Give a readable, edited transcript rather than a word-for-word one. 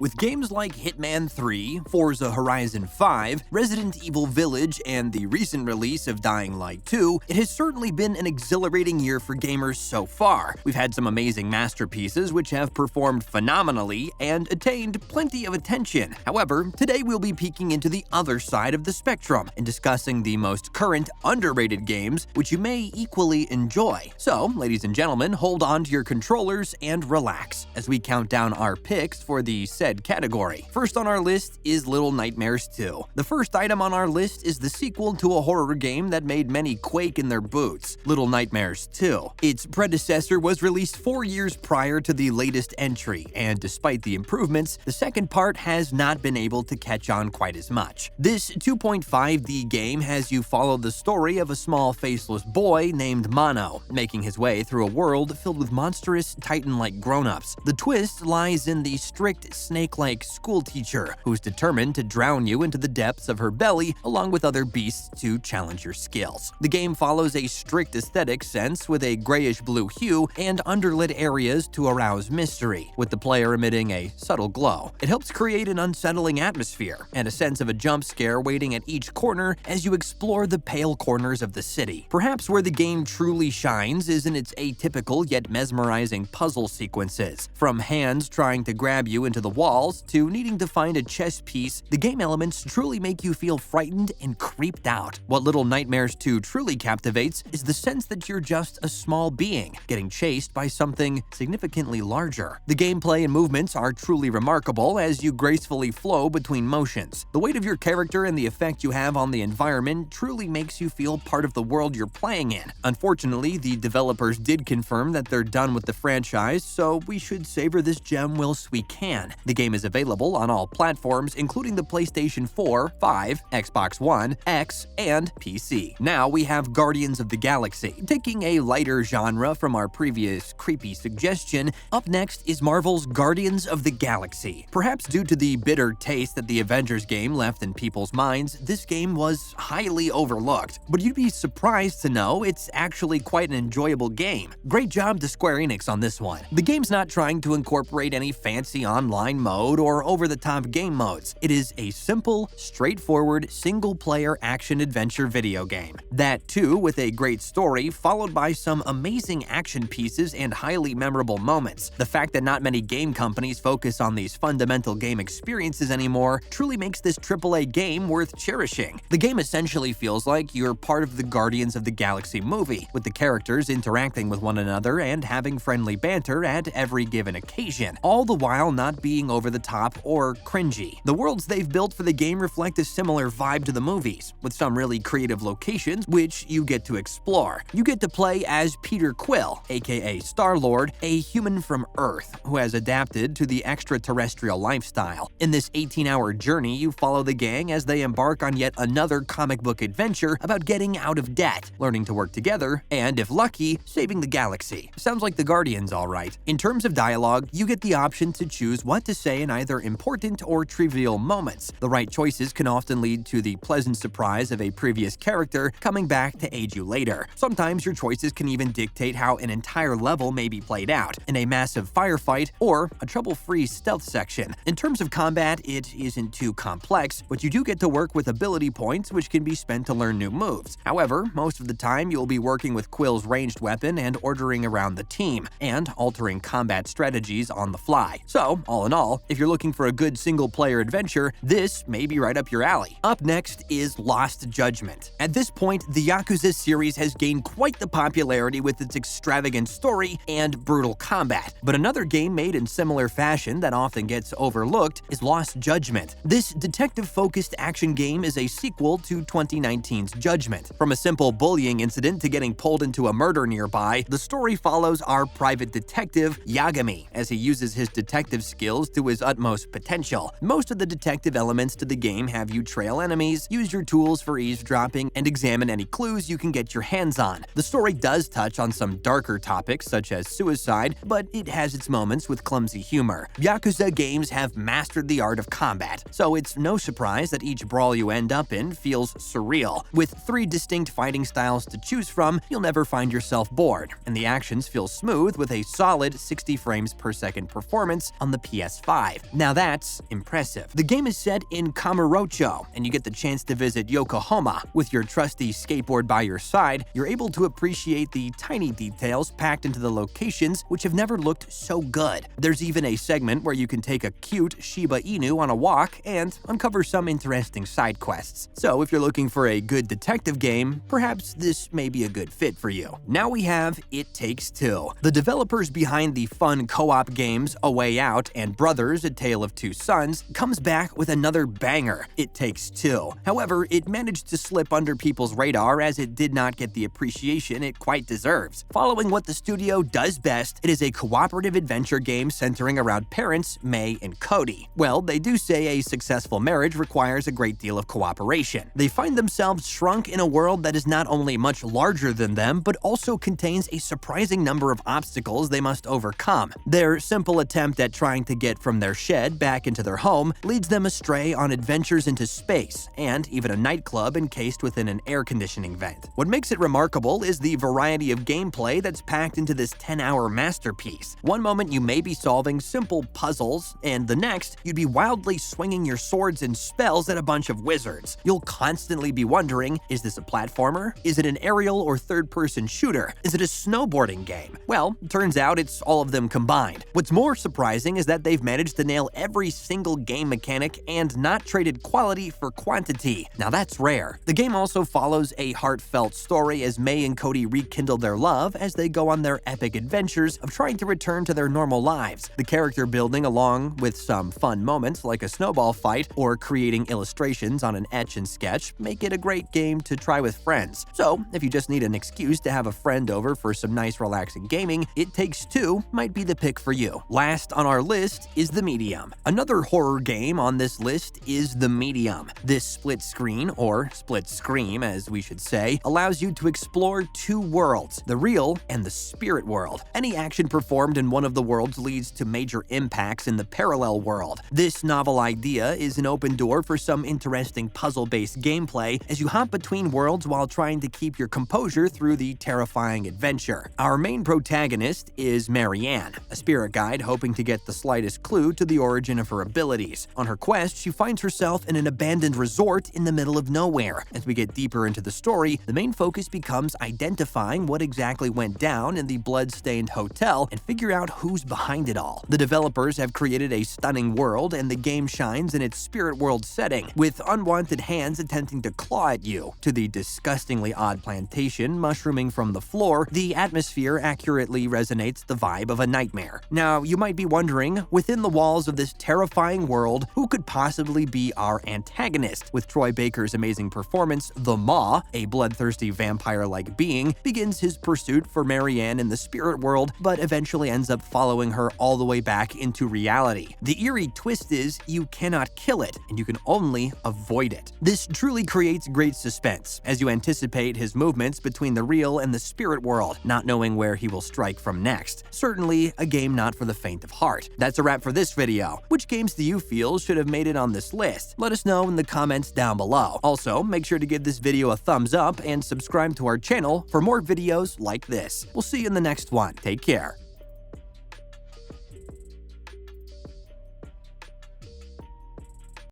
With games like Hitman 3, Forza Horizon 5, Resident Evil Village, and the recent release of Dying Light 2, it has certainly been an exhilarating year for gamers so far. We've had some amazing masterpieces which have performed phenomenally and attained plenty of attention. However, today we'll be peeking into the other side of the spectrum and discussing the most current, underrated games which you may equally enjoy. So, ladies and gentlemen, hold on to your controllers and relax as we count down our picks for the said category. First on our list is Little Nightmares 2. The first item on our list is the sequel to a horror game that made many quake in their boots, Little Nightmares 2. Its predecessor was released 4 years prior to the latest entry, and despite the improvements, the second part has not been able to catch on quite as much. This 2.5D game has you follow the story of a small faceless boy named Mono, making his way through a world filled with monstrous, titan-like grown-ups. The twist lies in the strict, snake-like schoolteacher who's determined to drown you into the depths of her belly along with other beasts to challenge your skills. The game follows a strict aesthetic sense with a grayish-blue hue and underlit areas to arouse mystery, with the player emitting a subtle glow. It helps create an unsettling atmosphere and a sense of a jump scare waiting at each corner as you explore the pale corners of the city. Perhaps where the game truly shines is in its atypical yet mesmerizing puzzle sequences. From hands trying to grab you into the walls to needing to find a chess piece, the game elements truly make you feel frightened and creeped out. What Little Nightmares 2 truly captivates is the sense that you're just a small being, getting chased by something significantly larger. The gameplay and movements are truly remarkable as you gracefully flow between motions. The weight of your character and the effect you have on the environment truly makes you feel part of the world you're playing in. Unfortunately, the developers did confirm that they're done with the franchise, so we should savor this gem whilst we can. The game is available on all platforms, including the PlayStation 4, 5, Xbox One, X, and PC. Now we have Guardians of the Galaxy. Taking a lighter genre from our previous creepy suggestion, up next is Marvel's Guardians of the Galaxy. Perhaps due to the bitter taste that the Avengers game left in people's minds, this game was highly overlooked. But you'd be surprised to know it's actually quite an enjoyable game. Great job to Square Enix on this one. The game's not trying to incorporate any fancy online mode or over-the-top game modes. It is a simple, straightforward, single-player action-adventure video game. That too with a great story followed by some amazing action pieces and highly memorable moments. The fact that not many game companies focus on these fundamental game experiences anymore truly makes this AAA game worth cherishing. The game essentially feels like you're part of the Guardians of the Galaxy movie, with the characters interacting with one another and having friendly banter at every given occasion, all the while not being over the top or cringy. The worlds they've built for the game reflect a similar vibe to the movies, with some really creative locations which you get to explore. You get to play as Peter Quill, aka Star-Lord, a human from Earth who has adapted to the extraterrestrial lifestyle. In this 18-hour journey, you follow the gang as they embark on yet another comic book adventure about getting out of debt, learning to work together, and if lucky, saving the galaxy. Sounds like the Guardians, alright. In terms of dialogue, you get the option to choose what to say in either important or trivial moments. The right choices can often lead to the pleasant surprise of a previous character coming back to aid you later. Sometimes your choices can even dictate how an entire level may be played out, in a massive firefight or a trouble-free stealth section. In terms of combat, it isn't too complex, but you do get to work with ability points which can be spent to learn new moves. However, most of the time you'll be working with Quill's ranged weapon and ordering around the team, and altering combat strategies on the fly. So, all in all, if you're looking for a good single-player adventure, this may be right up your alley. Up next is Lost Judgment. At this point, the Yakuza series has gained quite the popularity with its extravagant story and brutal combat, but another game made in similar fashion that often gets overlooked is Lost Judgment. This detective-focused action game is a sequel to 2019's Judgment. From a simple bullying incident to getting pulled into a murder nearby, the story follows our private detective, Yagami, as he uses his detective skills to his utmost potential. Most of the detective elements to the game have you trail enemies, use your tools for eavesdropping, and examine any clues you can get your hands on. The story does touch on some darker topics such as suicide, but it has its moments with clumsy humor. Yakuza games have mastered the art of combat, so it's no surprise that each brawl you end up in feels surreal. With 3 distinct fighting styles to choose from, you'll never find yourself bored, and the actions feel smooth with a solid 60 frames per second performance on the PS5. 5. Now that's impressive. The game is set in Kamurocho, and you get the chance to visit Yokohama. With your trusty skateboard by your side, you're able to appreciate the tiny details packed into the locations which have never looked so good. There's even a segment where you can take a cute Shiba Inu on a walk and uncover some interesting side quests. So if you're looking for a good detective game, perhaps this may be a good fit for you. Now we have It Takes Two. The developers behind the fun co-op games A Way Out and Brothers: A Tale of Two Sons comes back with another banger, It Takes Two. However, it managed to slip under people's radar as it did not get the appreciation it quite deserves. Following what the studio does best, it is a cooperative adventure game centering around parents May and Cody. Well, they do say a successful marriage requires a great deal of cooperation. They find themselves shrunk in a world that is not only much larger than them, but also contains a surprising number of obstacles they must overcome. Their simple attempt at trying to get from their shed back into their home leads them astray on adventures into space, and even a nightclub encased within an air conditioning vent. What makes it remarkable is the variety of gameplay that's packed into this 10-hour masterpiece. One moment you may be solving simple puzzles, and the next, you'd be wildly swinging your swords and spells at a bunch of wizards. You'll constantly be wondering, is this a platformer? Is it an aerial or third-person shooter? Is it a snowboarding game? Well, turns out it's all of them combined. What's more surprising is that they've managed to nail every single game mechanic and not traded quality for quantity. Now that's rare. The game also follows a heartfelt story as May and Cody rekindle their love as they go on their epic adventures of trying to return to their normal lives. The character building, along with some fun moments like a snowball fight or creating illustrations on an etch and sketch, make it a great game to try with friends. So, if you just need an excuse to have a friend over for some nice relaxing gaming, It Takes Two might be the pick for you. Last on our list is The Medium. Another horror game on this list is The Medium. This split screen, or split screen as we should say, allows you to explore two worlds, the real and the spirit world. Any action performed in one of the worlds leads to major impacts in the parallel world. This novel idea is an open door for some interesting puzzle-based gameplay as you hop between worlds while trying to keep your composure through the terrifying adventure. Our main protagonist is Marianne, a spirit guide hoping to get the slightest clue to the origin of her abilities. On her quest, she finds herself in an abandoned resort in the middle of nowhere. As we get deeper into the story, the main focus becomes identifying what exactly went down in the blood-stained hotel and figure out who's behind it all. The developers have created a stunning world, and the game shines in its spirit world setting, with unwanted hands attempting to claw at you. To the disgustingly odd plantation mushrooming from the floor, the atmosphere accurately resonates the vibe of a nightmare. Now, you might be wondering, within the walls of this terrifying world, who could possibly be our antagonist? With Troy Baker's amazing performance, the Maw, a bloodthirsty vampire-like being, begins his pursuit for Marianne in the spirit world, but eventually ends up following her all the way back into reality. The eerie twist is you cannot kill it, and you can only avoid it. This truly creates great suspense, as you anticipate his movements between the real and the spirit world, not knowing where he will strike from next. Certainly, a game not for the faint of heart. That's a wrap for this video. Which games do you feel should have made it on this list? Let us know in the comments down below. Also, make sure to give this video a thumbs up and subscribe to our channel for more videos like this. We'll see you in the next one. Take care.